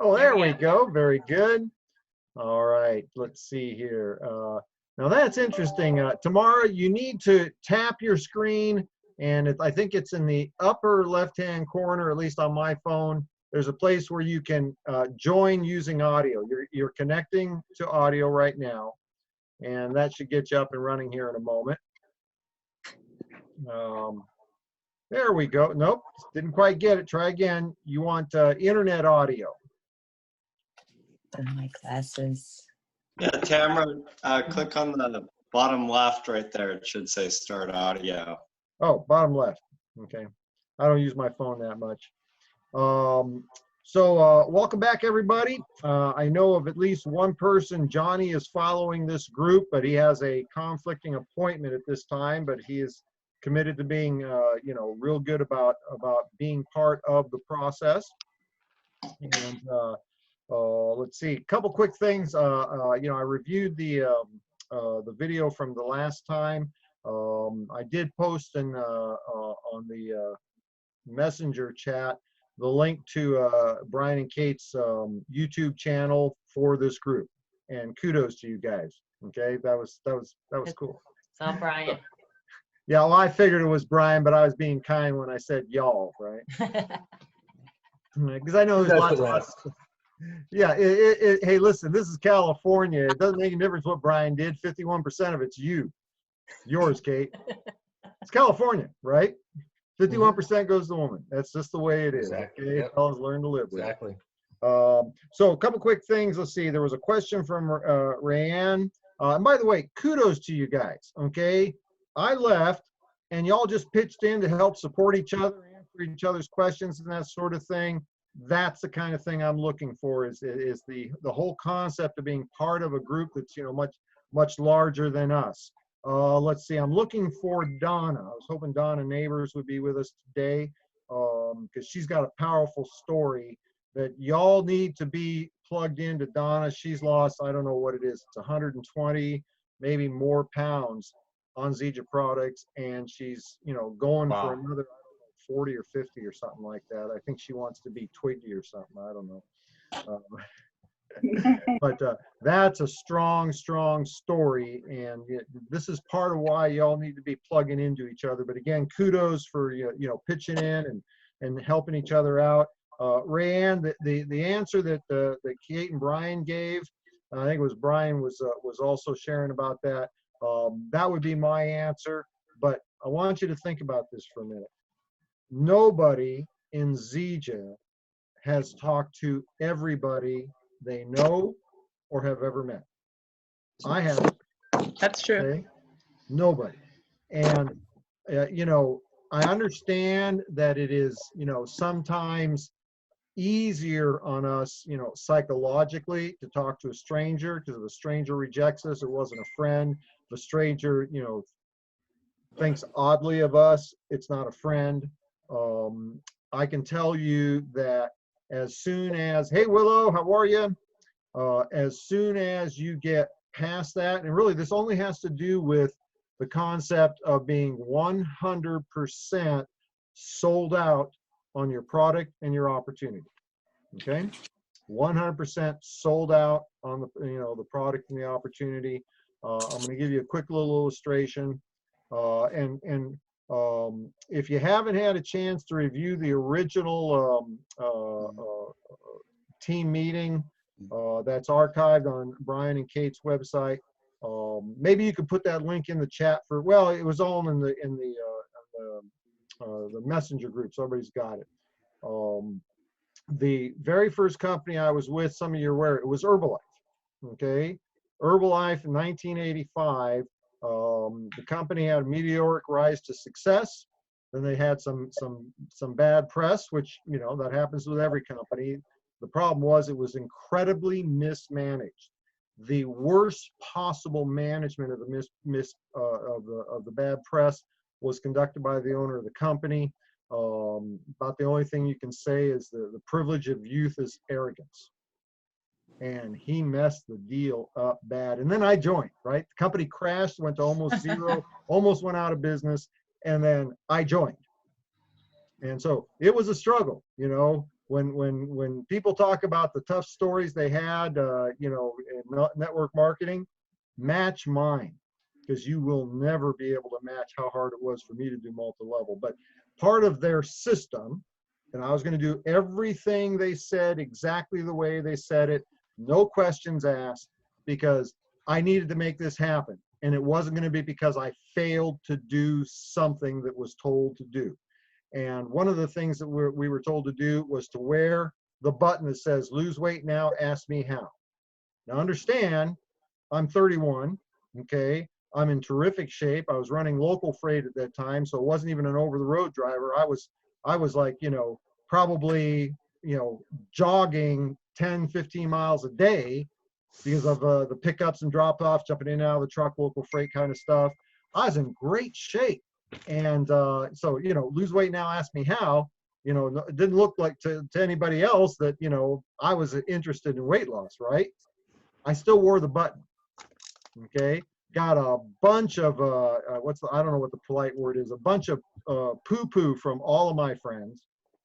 Oh, there we go. Very good. All right, let's see here. Now that's interesting. Tamara, you need to tap your screen, and I think it's in the upper left-hand corner, at least on my phone. There's a place where you can join using audio. You're connecting to audio right now, and that should get you up and running here in a moment. There we go. Nope, didn't quite get it. Try again. You want internet audio. My glasses. Yeah, Tamara, click on the bottom left right there. It should say start audio. Oh, bottom left. Okay. I don't use my phone that much. Welcome back, everybody. I know of at least one person. Johnny is following this group, but he has a conflicting appointment at this time, but he is committed to being, real good about being part of the process. And let's see, a couple quick things. I reviewed the video from the last time. I did post on the messenger chat the link to Brian and Kate's YouTube channel for this group, and kudos to you guys. Okay, that was cool. It's all Brian. Yeah, well, I figured it was Brian, but I was being kind when I said y'all, right? Because I know there's lots of us. Yeah, hey, listen, this is California. It doesn't make a difference what Brian did. 51% of it's yours, Kate. It's California, right? 51% goes to the woman. That's just the way it is. Exactly. Okay? Yep. Fellas learn to live with it. Exactly. So a couple quick things. Let's see. There was a question from Rayanne. And by the way, kudos to you guys. Okay, I left, and y'all just pitched in to help support each other, answer each other's questions, and that sort of thing. That's the kind of thing I'm looking for. Is the whole concept of being part of a group that's much larger than us. Let's see. I'm looking for Donna. I was hoping Donna Neighbors would be with us today because she's got a powerful story that y'all need to be plugged into. Donna, she's lost, I don't know what it is, it's 120, maybe more pounds on Zija products, and she's, going for another 40 or 50 or something like that. I think she wants to be Twiggy or something. I don't know. But that's a strong story, and this is part of why y'all need to be plugging into each other. But again, kudos for pitching in and helping each other out. Rayanne, the answer that Kate and Brian gave, I think it was Brian was also sharing about that. That would be my answer, but I want you to think about this for a minute. Nobody in Zija has talked to everybody they know or have ever met. I haven't. That's true. Okay? Nobody. And, I understand that it is, sometimes easier on us, psychologically to talk to a stranger, because if a stranger rejects us, it wasn't a friend. If a stranger, thinks oddly of us, it's not a friend. I can tell you that as soon as, hey, Willow, how are you? As soon as you get past that, and really this only has to do with the concept of being 100% sold out on your product and your opportunity. Okay, 100% sold out on the product and the opportunity. I'm going to give you a quick little illustration, if you haven't had a chance to review the original team meeting, that's archived on Brian and Kate's website. Maybe you could put that link in the chat for. Well, it was all in the messenger group, so everybody's got it. The very first company I was with, some of you are aware, it was Herbalife. Okay, Herbalife in 1985. The company had a meteoric rise to success. Then they had some bad press, which that happens with every company. The problem was it was incredibly mismanaged. The worst possible management of the bad press was conducted by the owner of the company. About the only thing you can say is the privilege of youth is arrogance. And he messed the deal up bad. And then I joined, right? The company crashed, went to almost zero, almost went out of business, and then I joined. And so it was a struggle, when people talk about the tough stories they had, you know, in network marketing, match mine, because you will never be able to match how hard it was for me to do multi-level. But part of their system, and I was going to do everything they said exactly the way they said it, no questions asked, because I needed to make this happen. And it wasn't going to be because I failed to do something that was told to do. And one of the things that we were told to do was to wear the button that says, lose weight now, ask me how. Now understand, I'm 31, okay? I'm in terrific shape. I was running local freight at that time, so it wasn't even an over-the-road driver. I was like, you know, probably, you know, jogging 10, 15 miles a day because of the pickups and drop-offs, jumping in and out of the truck, local freight kind of stuff. I was in great shape. And so, you know, lose weight now, ask me how. You know, it didn't look like to anybody else that, you know, I was interested in weight loss, right? I still wore the button, okay? Got a bunch of, I don't know what the polite word is, a bunch of poo-poo from all of my friends.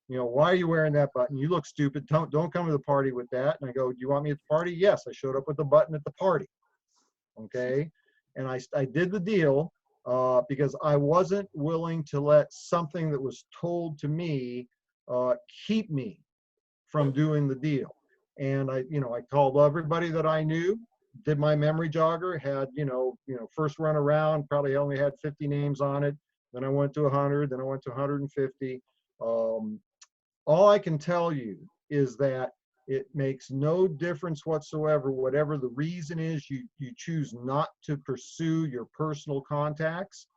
You know, why are you wearing that button? You look stupid. Don't come to the party with that. And I go, do you want me at the party? Yes, I showed up with the button at the party, okay? And I did the deal. Because I wasn't willing to let something that was told to me keep me from doing the deal. And I called everybody that I knew, did my memory jogger, had, first run around, probably only had 50 names on it. Then I went to 100, then I went to 150. All I can tell you is that it makes no difference whatsoever, whatever the reason is you choose not to pursue your personal contacts.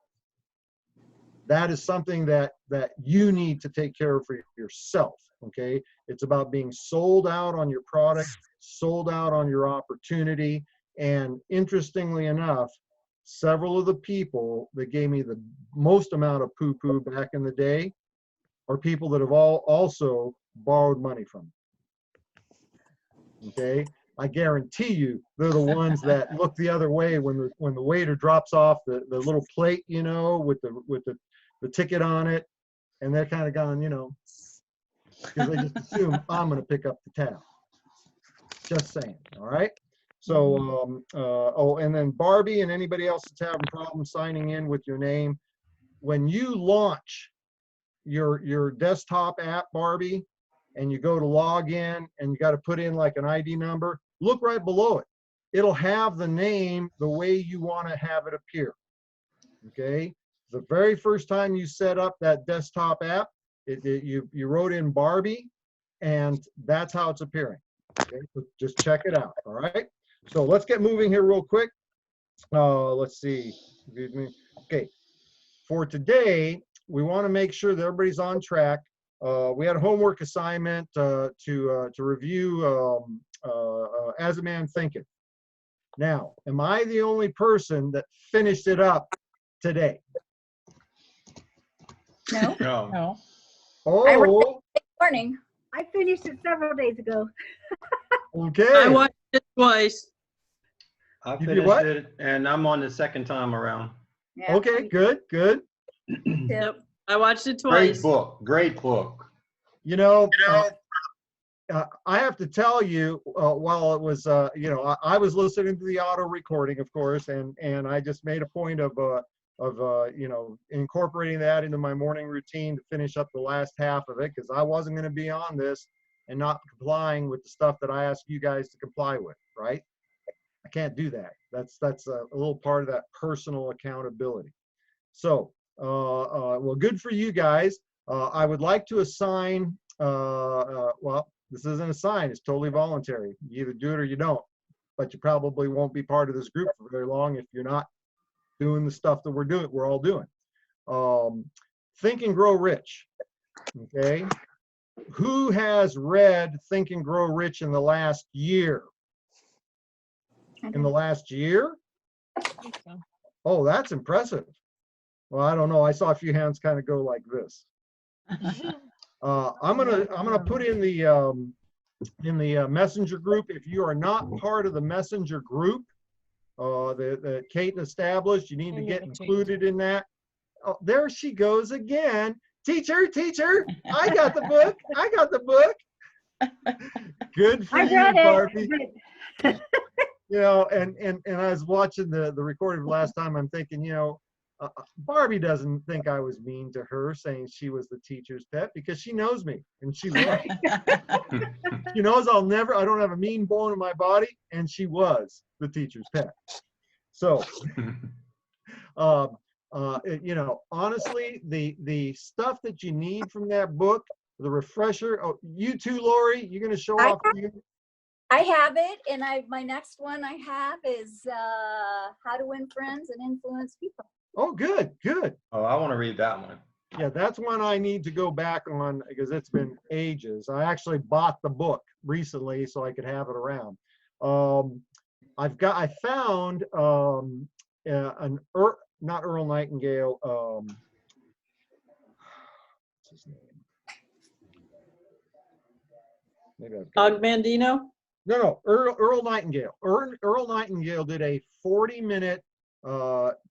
That is something that you need to take care of for yourself, okay? It's about being sold out on your product, sold out on your opportunity. And interestingly enough, several of the people that gave me the most amount of poo-poo back in the day are people that have also borrowed money from me. Okay, I guarantee you they're the ones that look the other way when the waiter drops off the little plate, you know, with the ticket on it, and they're kind of going, you know, because they just assume I'm going to pick up the tab. Just saying. All right. So, and then Barbie and anybody else that's having problems signing in with your name, when you launch your desktop app, Barbie, and you go to log in and you got to put in like an ID number, look right below it. It'll have the name the way you want to have it appear. Okay. The very first time you set up that desktop app, you wrote in Barbie, and that's how it's appearing. Okay. So just check it out. All right. So let's get moving here real quick. Let's see. Okay. For today, we want to make sure that everybody's on track. We had a homework assignment to review As a Man Thinketh. Now, am I the only person that finished it up today? No. No. Oh, Morning. I finished it several days ago. okay. I watched it twice. I You did finished what? it, and I'm on the second time around. Yeah. Okay, good, good. Yep. I watched it Great twice. book. Great book. You know, I have to tell you, while it was, I was listening to the auto recording, of course, and I just made a point of incorporating that into my morning routine to finish up the last half of it, because I wasn't going to be on this and not complying with the stuff that I asked you guys to comply with, right? I can't do that. That's a little part of that personal accountability. So, well, good for you guys. I would like to assign, well, this isn't a sign, it's totally voluntary. You either do it or you don't, but you probably won't be part of this group for very long if you're not doing the stuff that we're all doing. Think and Grow Rich, okay? Who has read Think and Grow Rich in the last year? In the last year? Oh, that's impressive. Well, I don't know. I saw a few hands kind of go like this. I'm gonna put in the messenger group. If you are not part of the messenger group that Kate established, you need to get included in that. Oh, there she goes again. Teacher, I got the book. I got the book. Good for I you, read Barbie. it. You know, and I was watching the recording last time. I'm thinking, you know, Barbie doesn't think I was mean to her saying she was the teacher's pet because she knows me and she was. She knows I don't have a mean bone in my body, and she was the teacher's pet. So, you know, honestly, the stuff that you need from that book, the refresher. Oh, you too, Lori. You're going to show I off. I have it, and my next one I have is How to Win Friends and Influence People. Oh, good, good. Oh, I want to read that one. Yeah, that's one I need to go back on because it's been ages. I actually bought the book recently so I could have it around. I found not Earl Nightingale. What's his name? Maybe I've got Og Mandino? No, Earl Nightingale. Earl Nightingale did a 40-minute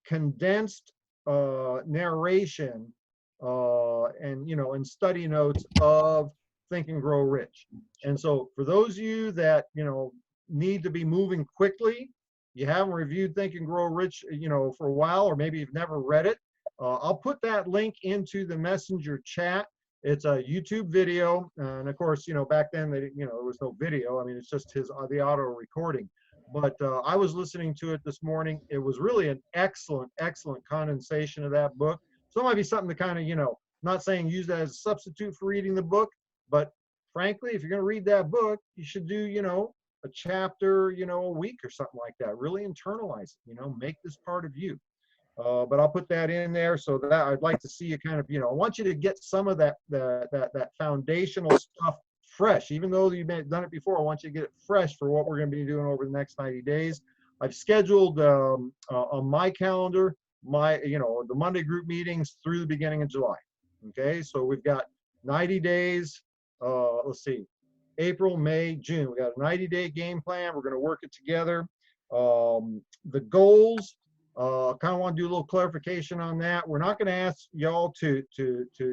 condensed narration and, you know, and study notes of Think and Grow Rich. And so for those of you that, you know, need to be moving quickly, you haven't reviewed Think and Grow Rich, you know, for a while, or maybe you've never read it, I'll put that link into the messenger chat. It's a YouTube video, and of course, you know, back then, you know, there was no video. I mean, it's just the auto recording. But I was listening to it this morning. It was really an excellent condensation of that book. So it might be something to kind of, you know, not saying use that as a substitute for reading the book, but frankly, if you're going to read that book, you should do, you know, a chapter, you know, a week or something like that. Really internalize it, you know, make this part of you. But I'll put that in there so that I'd like to see you kind of, you know, I want you to get some of that foundational stuff fresh. Even though you've done it before, I want you to get it fresh for what we're going to be doing over the next 90 days. I've scheduled on my calendar, the Monday group meetings through the beginning of July. Okay, so we've got 90 days. Let's see, April, May, June. We got a 90-day game plan. We're going to work it together. The goals. Kind of want to do a little clarification on that. We're not going to ask y'all to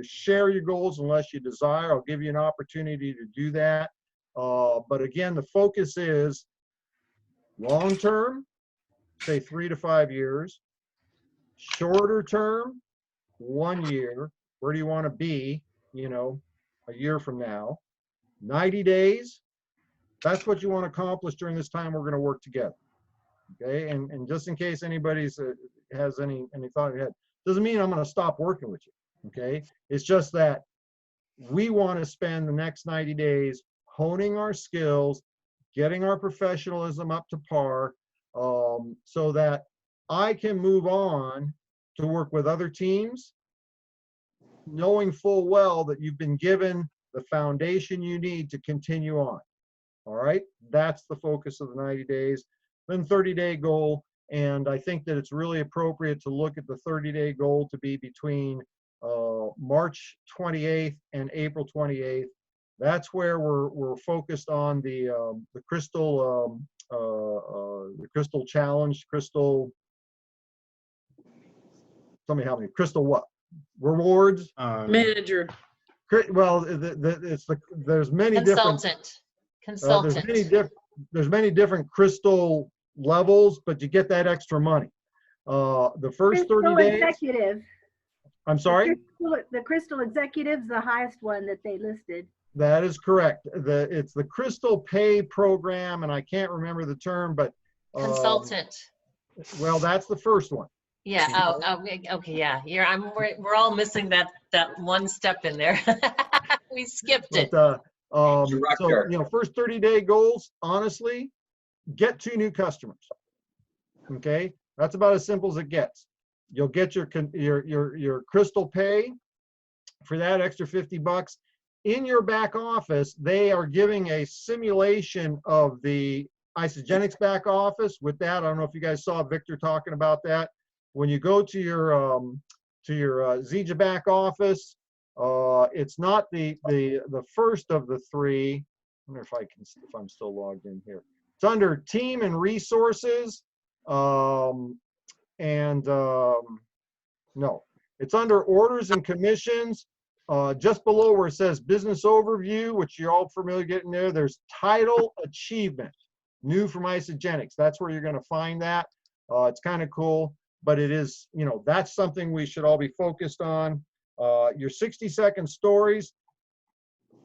share your goals unless you desire. I'll give you an opportunity to do that. But again, the focus is long term, say 3 to 5 years. Shorter term, 1 year. Where do you want to be, you know, a year from now? 90 days. That's what you want to accomplish during this time we're going to work together. Okay, and just in case anybody's has any thought in your head, doesn't mean I'm going to stop working with you. Okay, it's just that we want to spend the next 90 days honing our skills, getting our professionalism up to par, so that I can move on to work with other teams, knowing full well that you've been given the foundation you need to continue on. All right, that's the focus of the 90 days. Then 30-day goal, and I think that it's really appropriate to look at the 30-day goal to be between March 28th and April 28th. That's where we're focused on the crystal challenge, crystal. Tell me how many crystal what rewards? Manager. Well, there's many different. Consultant. There's many different crystal levels, but you get that extra money. The first 30 Crystal days. Executive. I'm sorry? The Crystal Executive's the highest one that they listed. That is correct. It's the Crystal Pay program, and I can't remember the term, but Consultant. well, that's the first one. Yeah. Oh, okay. Yeah. We're all missing that one step in there. We skipped it. But, so, you know, first 30-day goals, honestly, get 2 new customers. Okay, that's about as simple as it gets. You'll get your Crystal Pay for that extra $50. In your back office, they are giving a simulation of the Isagenix back office. With that, I don't know if you guys saw Victor talking about that. When you go to your Zija back office, it's not the first of the 3. I wonder if I'm still logged in here. It's under team and resources, no, it's under orders and commissions, just below where it says business overview, which you're all familiar getting there, there's title achievement, new from Isagenix. That's where you're going to find that. It's kind of cool, but it is, you know, that's something we should all be focused on. Your 60-second stories.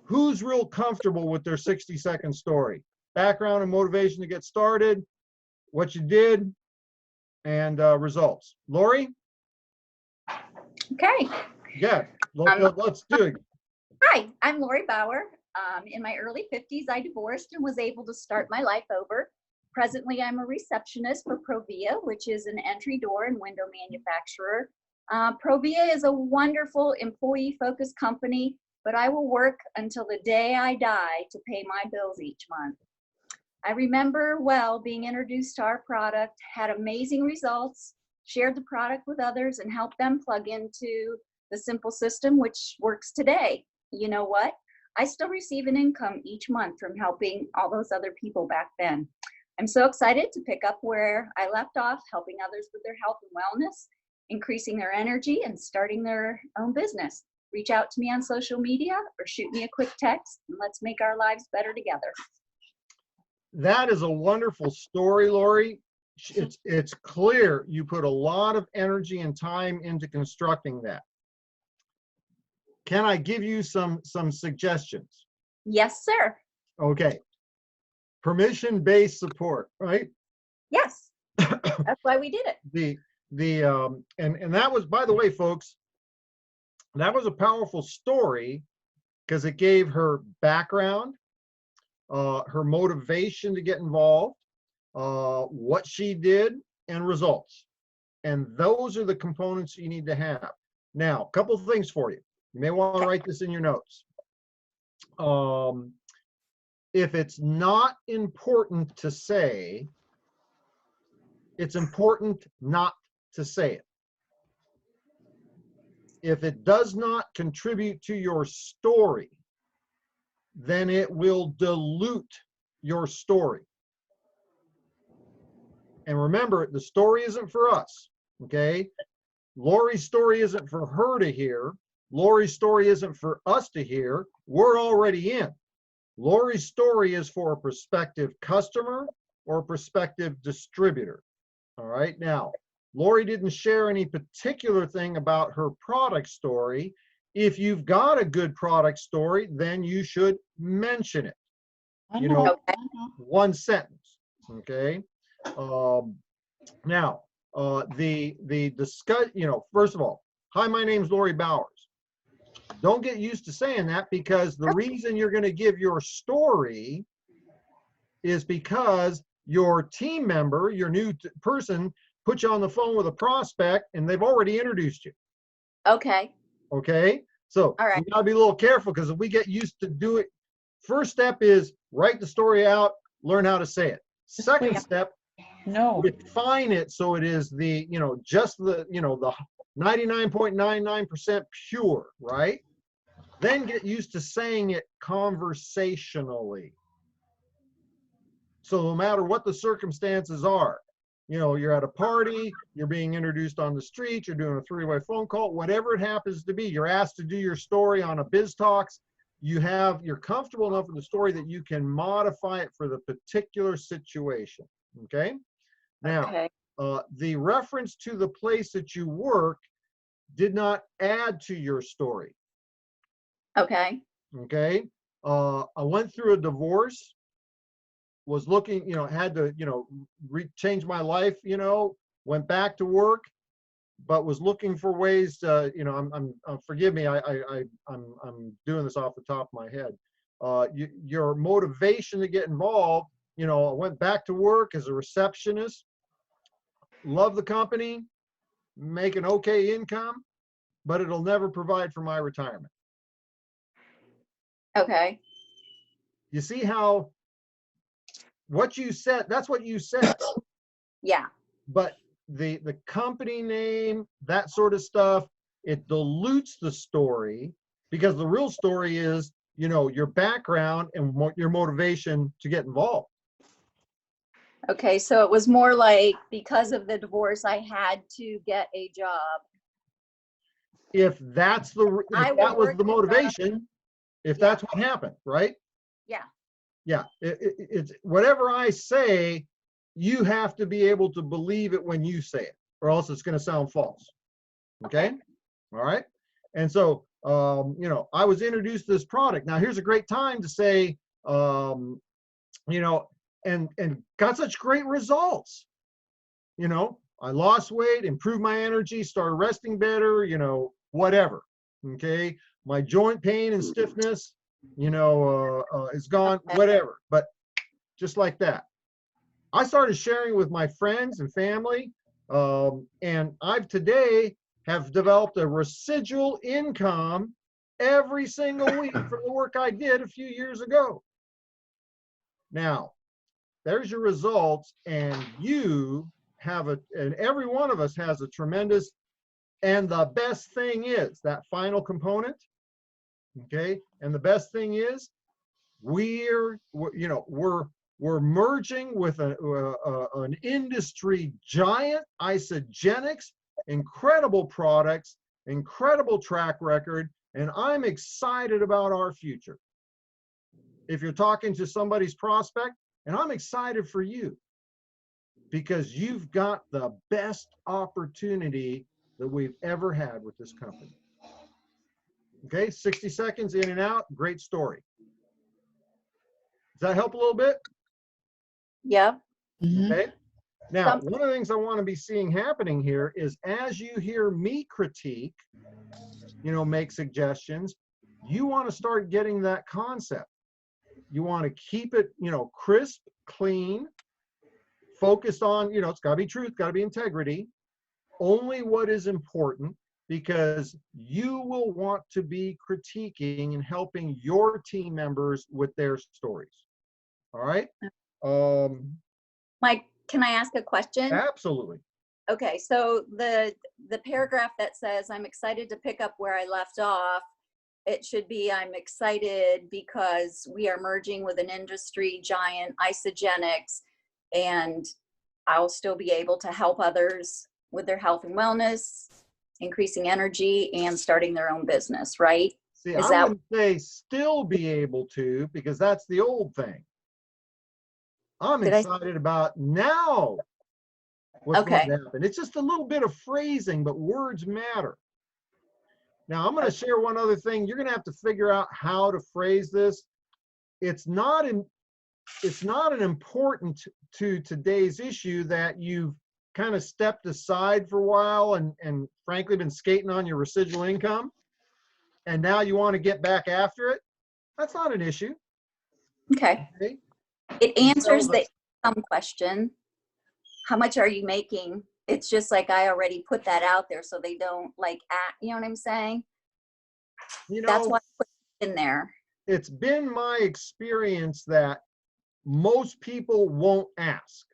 Who's real comfortable with their 60-second story? Background and motivation to get started, what you did, and results. Lori? Okay. Yeah, let's do it. Hi, I'm Lori Bauer. In my early 50s, I divorced and was able to start my life over. Presently, I'm a receptionist for Provia, which is an entry door and window manufacturer. Provia is a wonderful employee-focused company, but I will work until the day I die to pay my bills each month. I remember well being introduced to our product, had amazing results, shared the product with others, and helped them plug into the simple system, which works today. You know what? I still receive an income each month from helping all those other people back then. I'm so excited to pick up where I left off, helping others with their health and wellness, increasing their energy, and starting their own business. Reach out to me on social media or shoot me a quick text, and let's make our lives better together. That is a wonderful story, Lori. It's clear you put a lot of energy and time into constructing that. Can I give you some suggestions? Yes, sir. Okay. Permission-based support, right? Yes. That's why we did it. And that was, by the way, folks, that was a powerful story because it gave her background, her motivation to get involved, what she did, and results. And those are the components you need to have. Now, a couple of things for you. You may want to write this in your notes. If it's not important to say, it's important not to say it. If it does not contribute to your story, then it will dilute your story. And remember, the story isn't for us, okay? Lori's story isn't for her to hear. Lori's story isn't for us to hear. We're already in. Lori's story is for a prospective customer or a prospective distributor. All right. Now, Lori didn't share any particular thing about her product story. If you've got a good product story, then you should mention it. You know, one sentence. Okay. Now, the discuss. You know, first of all, hi, my name's Lori Bowers. Don't get used to saying that, because the reason you're going to give your story is because your team member, your new person, put you on the phone with a prospect and they've already introduced you. Okay. Okay. So All right. you gotta be a little careful, because if we get used to do it, first step is write the story out, learn how to say it. Second step, define it so it is the, you know, just the, you know, the 99.99% pure, right? Then get used to saying it conversationally. So no matter what the circumstances are, you know, you're at a party, you're being introduced on the street, you're doing a three-way phone call, whatever it happens to be, you're asked to do your story on a BizTalks, you're comfortable enough with the story that you can modify it for the particular situation, okay? Now, Okay. the reference to the place that you work did not add to your story. Okay. Okay. I went through a divorce, was looking, you know, had to, you know, change my life, you know, went back to work, but was looking for ways to, you know, forgive me, I'm doing this off the top of my head. Your motivation to get involved, you know, I went back to work as a receptionist, love the company, make an okay income, but it'll never provide for my retirement. Okay. You see how what you said, that's what you said. Yeah. But the company name, that sort of stuff, it dilutes the story, because the real story is, you know, your background and your motivation to get involved. Okay. So it was more like, because of the divorce, I had to get a job. if that's the, I if will that was work the it right up. motivation, if Yeah. that's what happened, right? Yeah. Yeah, it's whatever I say, you have to be able to believe it when you say it, or else it's going to sound false. Okay? All right. And so, you know, I was introduced to this product. Now, here's a great time to say, you know, and got such great results. You know, I lost weight, improved my energy, started resting better, you know, whatever. Okay. My joint pain and stiffness, you know, is gone, whatever. But just like that, I started sharing with my friends and family. And I've today have developed a residual income every single week for the work I did a few years ago. Now, there's your results, and you have and every one of us has a tremendous, and the best thing is that final component, okay? And the best thing is we're merging with an industry giant, Isagenix, incredible products, incredible track record, and I'm excited about our future. If you're talking to somebody's prospect, and I'm excited for you because you've got the best opportunity that we've ever had with this company. Okay, 60 seconds in and out, great story. Does that help a little bit? Yeah. Okay. Now, Something. one of the things I want to be seeing happening here is as you hear me critique, you know, make suggestions, you want to start getting that concept. You want to keep it, you know, crisp, clean, focused on, you know, it's got to be truth, got to be integrity, only what is important, because you will want to be critiquing and helping your team members with their stories. All right. Mike, can I ask a question? Absolutely. Okay, so the paragraph that says, I'm excited to pick up where I left off, it should be, I'm excited because we are merging with an industry giant, Isagenix, and I'll still be able to help others with their health and wellness, increasing energy, and starting their own business, right? See, Is I that- wouldn't say still be able to, because that's the old thing. I'm Did I- excited about now what's Okay. going to happen. It's just a little bit of phrasing, but words matter. Now, I'm going to share one other thing. You're going to have to figure out how to phrase this. It's not an important to today's issue that you've kind of stepped aside for a while and frankly been skating on your residual income, and now you want to get back after it. That's not an issue. Okay. Okay? It answers So the income question. How much are you making? It's just like I already put that out there so they don't like act, you know what I'm saying? You That's know, why I put it in there. it's been my experience that most people won't ask.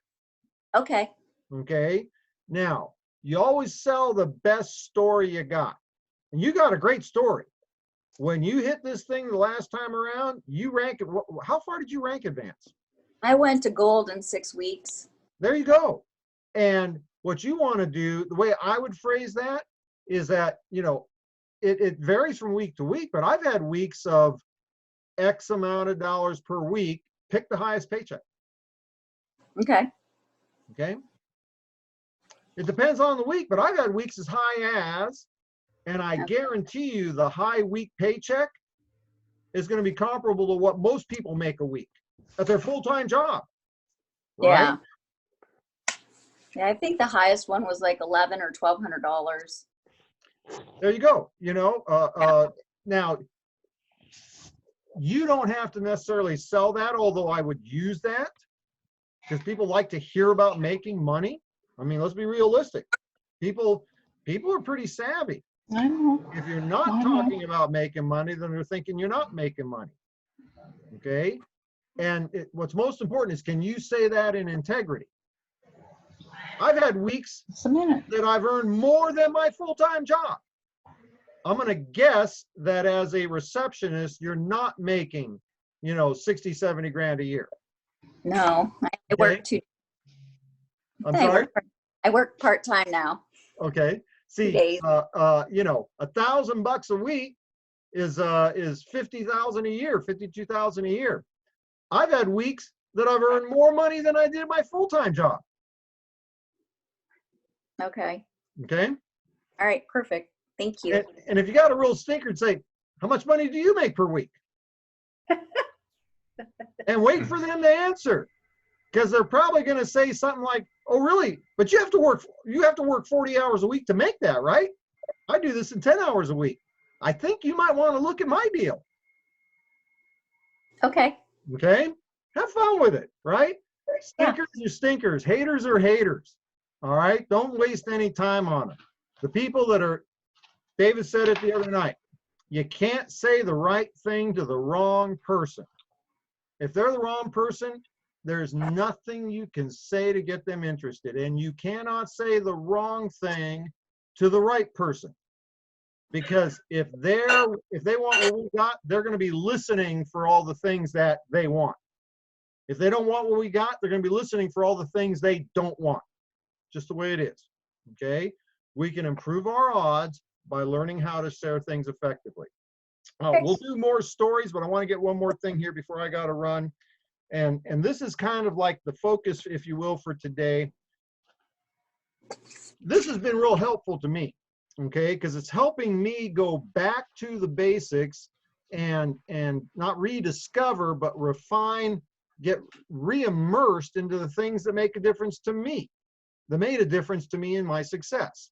Okay. Okay. Now, you always sell the best story you got. And you got a great story. When you hit this thing the last time around, you rank it. How far did you rank advance? I went to gold in 6 weeks. There you go. And what you want to do, the way I would phrase that is that, you know, it varies from week to week, but I've had weeks of X amount of dollars per week, pick the highest paycheck. Okay. Okay. It depends on the week, but I've had weeks as high as, and I guarantee you the high week paycheck is going to be comparable to what most people make a week at their full-time job. Right? Yeah. Yeah, I think the highest one was like $1,100 or $1,200. There you go. You know, now you don't have to necessarily sell that, although I would use that because people like to hear about making money. I mean, let's be realistic. People are pretty savvy. I know. If you're not talking about making money, then they're thinking you're not making money. Okay. And what's most important is, can you say that in integrity? I've had weeks Just a minute. that I've earned more than my full-time job. I'm going to guess that as a receptionist, you're not making, you know, 60, 70 grand a year. No, I Okay. work I'm sorry? I work part-time now. Okay. See, days. you know, $1,000 a week is 50,000 a year, 52,000 a year. I've had weeks that I've earned more money than I did at my full-time job. Okay. Okay. All right. Perfect. Thank you. And if you got a real stinker, say, how much money do you make per week? And wait for them to answer, because they're probably going to say something like, oh, really? But you have to work 40 hours a week to make that, right? I do this in 10 hours a week. I think you might want to look at my deal. Okay. Okay. Have fun with it, right? Yeah. Stinkers are stinkers. Haters are haters. All right. Don't waste any time on them. The people that are, David said it the other night, you can't say the right thing to the wrong person. If they're the wrong person, there's nothing you can say to get them interested. And you cannot say the wrong thing to the right person. Because if they want what we got, they're going to be listening for all the things that they want. If they don't want what we got, they're going to be listening for all the things they don't want. Just the way it is. Okay? We can improve our odds by learning how to share things effectively. We'll do more stories, but I want to get one more thing here before I got to run. And this is kind of like the focus, if you will, for today. This has been real helpful to me, okay, because it's helping me go back to the basics and not rediscover, but refine, get re-immersed into the things that make a difference to me, that made a difference to me in my success.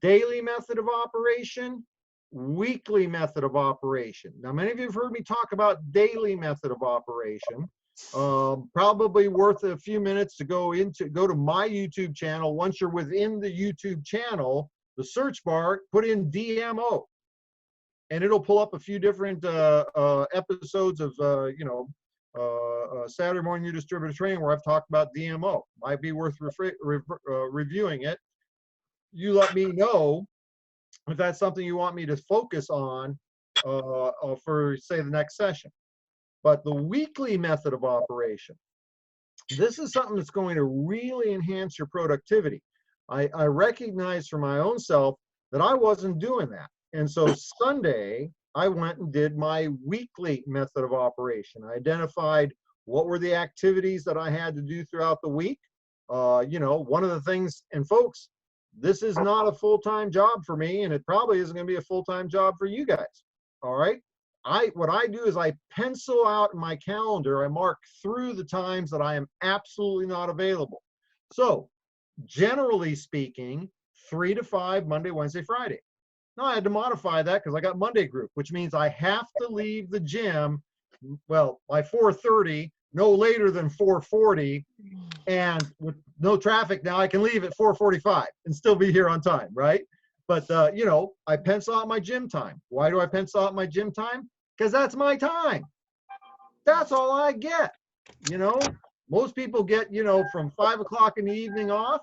Daily method of operation, weekly method of operation. Now, many of you have heard me talk about daily method of operation. Probably worth a few minutes to go to my YouTube channel. Once you're within the YouTube channel, the search bar, put in DMO, and it'll pull up a few different episodes of Saturday Morning New Distributor Training where I've talked about DMO. Might be worth reviewing it. You let me know if that's something you want me to focus on for, say, the next session. But the weekly method of operation, this is something that's going to really enhance your productivity. I recognize for my own self that I wasn't doing that. And so Sunday, I went and did my weekly method of operation. I identified what were the activities that I had to do throughout the week. One of the things, and folks, this is not a full-time job for me, and it probably isn't going to be a full-time job for you guys. All right. What I do is I pencil out in my calendar, I mark through the times that I am absolutely not available. So generally speaking, 3 to 5, Monday, Wednesday, Friday. Now I had to modify that because I got Monday group, which means I have to leave the gym, well, by 4:30, no later than 4:40, and with no traffic now I can leave at 4:45 and still be here on time, right? But, I pencil out my gym time. Why do I pencil out my gym time? Because that's my time. That's all I get. Most people get, from 5 o'clock in the evening off.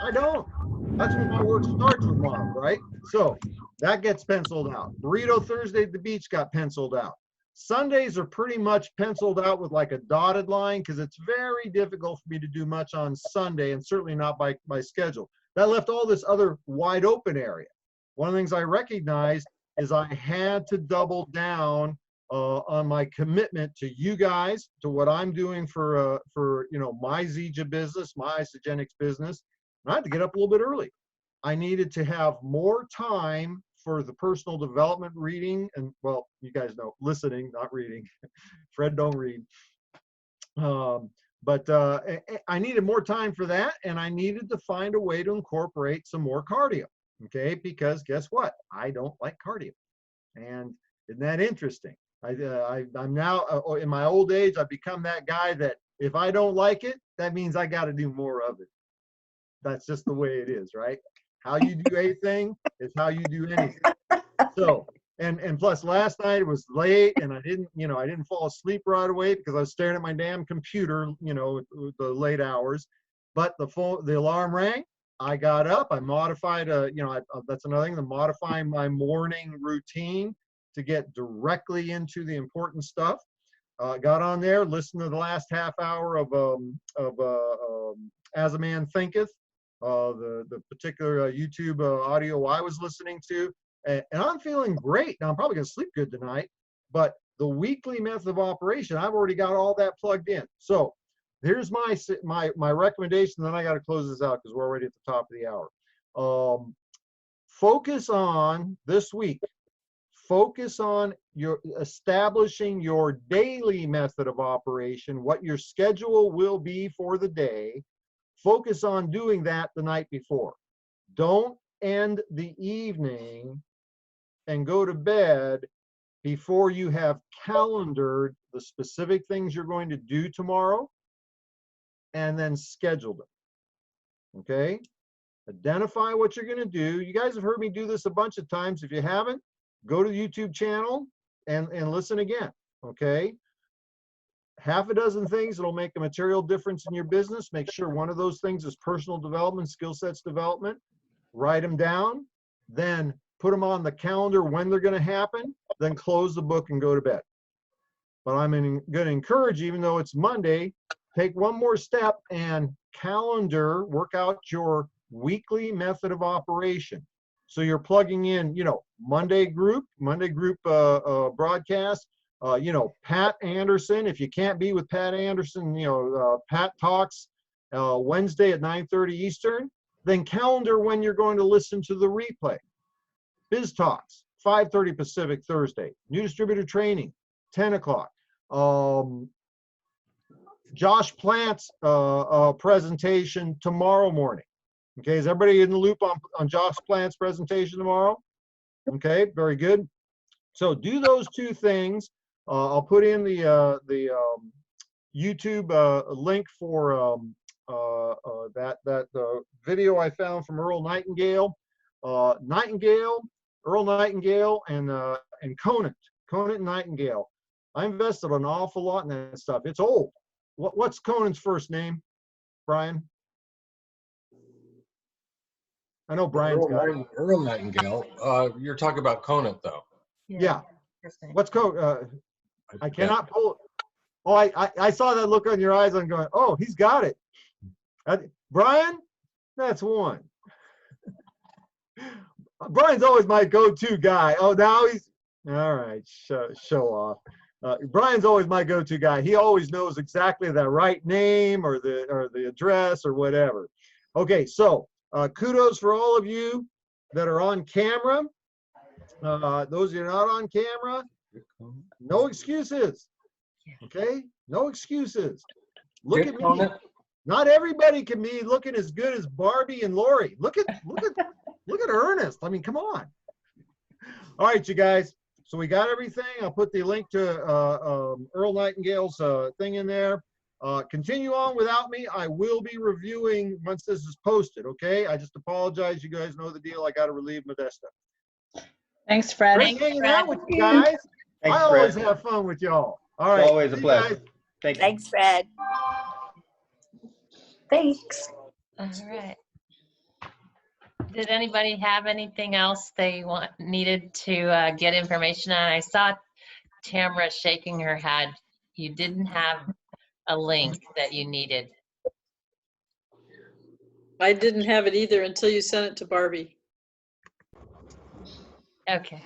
I don't. That's when my work starts with Mom, right? So that gets penciled out. Burrito Thursday at the beach got penciled out. Sundays are pretty much penciled out with like a dotted line because it's very difficult for me to do much on Sunday, and certainly not by schedule. That left all this other wide open area. One of the things I recognized is I had to double down on my commitment to you guys, to what I'm doing for my Zija business, my Isagenix business. And I had to get up a little bit early. I needed to have more time for the personal development reading, and well, you guys know, listening, not reading. Fred don't read. But I needed more time for that, and I needed to find a way to incorporate some more cardio, okay? Because guess what? I don't like cardio. And isn't that interesting? I'm now, in my old age, I've become that guy that if I don't like it, that means I got to do more of it. That's just the way it is, right? How you do a thing is how you do anything. So, and plus last night it was late and I didn't fall asleep right away because I was staring at my damn computer, with the late hours. But the alarm rang. I got up. I modified, that's another thing, modifying my morning routine to get directly into the important stuff. Got on there, listened to the last half hour of As a Man Thinketh. the particular YouTube audio I was listening to, and I'm feeling great. Now I'm probably gonna sleep good tonight, but the weekly method of operation, I've already got all that plugged in. So here's my recommendation. Then I got to close this out because we're already at the top of the hour. Focus on this week. Focus on your establishing your daily method of operation, what your schedule will be for the day. Focus on doing that the night before. Don't end the evening and go to bed before you have calendared the specific things you're going to do tomorrow and then schedule them. Okay? Identify what you're going to do. You guys have heard me do this a bunch of times. If you haven't, go to the YouTube channel and listen again. Okay? Half a dozen things that'll make a material difference in your business. Make sure one of those things is personal development, skill sets development. Write them down. Then put them on the calendar when they're going to happen. Then close the book and go to bed. But I'm going to encourage, even though it's Monday, take one more step and work out your weekly method of operation. So you're plugging in, Monday group broadcast, Pat Anderson. If you can't be with Pat Anderson, Pat Talks Wednesday at 9:30 Eastern, then calendar when you're going to listen to the replay. Biz Talks, 5:30 Pacific Thursday. New distributor training, 10 o'clock. Josh Plant's presentation tomorrow morning. Okay, is everybody in the loop on Josh Plant's presentation tomorrow? Okay, very good. So do those two things. I'll put in the YouTube link for that video I found from Earl Nightingale. Earl Nightingale, and Conant and Nightingale. I invested an awful lot in that stuff. It's old. What's Conant's first name, Brian? I know Brian's got it. Earl Nightingale. You're talking about Conant, though. Yeah. What's I cannot pull it. Oh, I saw that look on your eyes. I'm going, oh, he's got it. Brian, that's one. Brian's always my go-to guy. Oh, now he's all right. Show off. Brian's always my go-to guy. He always knows exactly the right name or the address or whatever. Okay, so kudos for all of you that are on camera. Those that are not on camera, no excuses. Okay, no excuses. Look at me. Not everybody can be looking as good as Barbie and Lori. Look at Ernest. I mean, come on. All right, you guys. So we got everything. I'll put the link to Earl Nightingale's thing in there. Continue on without me. I will be reviewing once this is posted, okay? I just apologize. You guys know the deal. I got to relieve Modesta. Thanks, Fred. Great hanging out with you guys. Thanks, I always Fred. have fun with y'all. All right. It's always a See you pleasure. guys. Thank you. Thanks, Fred. Thanks. All right. Did anybody have anything else they needed to get information on? I saw Tamara shaking her head. You didn't have a link that you needed. I didn't have it either until you sent it to Barbie. Okay.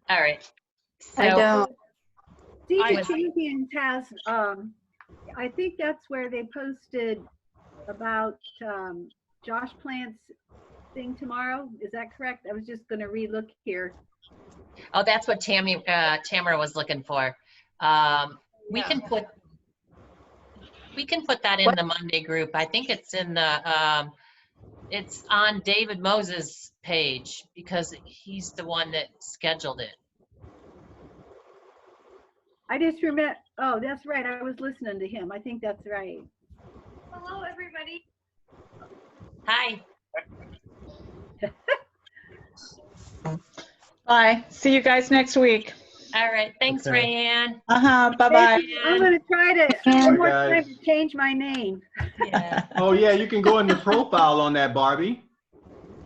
All right. So, I don't. Steve Champions has, I think that's where they posted about Josh Plant's thing tomorrow. Is that correct? I was just going to re-look here. oh, that's what Tamara was looking for. We can put that in the Monday group. I think it's in the it's on David Moses' page because he's the one that scheduled it. I just remember, oh, that's right. I was listening to him. I think that's right. Hello, everybody. Hi. Bye. See you guys next week. All right. Thanks, Okay. Rayanne. Bye-bye. I'm going to try to, one more guys. time to change my name. Yeah. Oh, yeah, you can go in the profile on that, Barbie.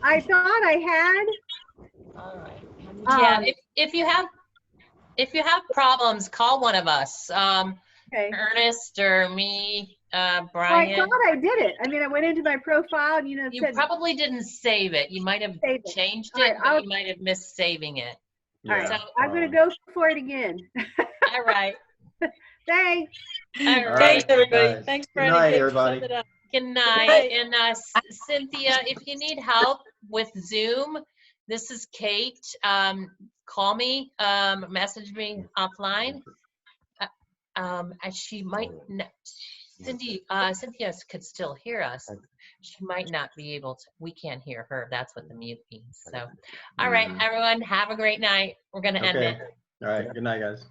I thought I had. All right. Yeah. Um, If you have problems, call one of us. Okay. Ernest or me. I Brian. thought I did it. I mean, I went into my profile and, it You said, probably didn't save it. You might have Save it. changed All right, it, but I'll- you might have missed saving it. all right, So, I'm going to go for it again. all right. Thanks. All All right. Thanks, everybody. guys. Thanks, Good Franny. night, Thanks for everybody. setting it up. Good night. night. And Cynthia, if you need help with Zoom, this is Kate. Call me, message me offline. And she might, Cynthia could still hear us. She might not be able to. We can't hear her. That's what the mute means. So, all right, everyone, have a great night. We're going to end Okay. it. All right. Good night, guys.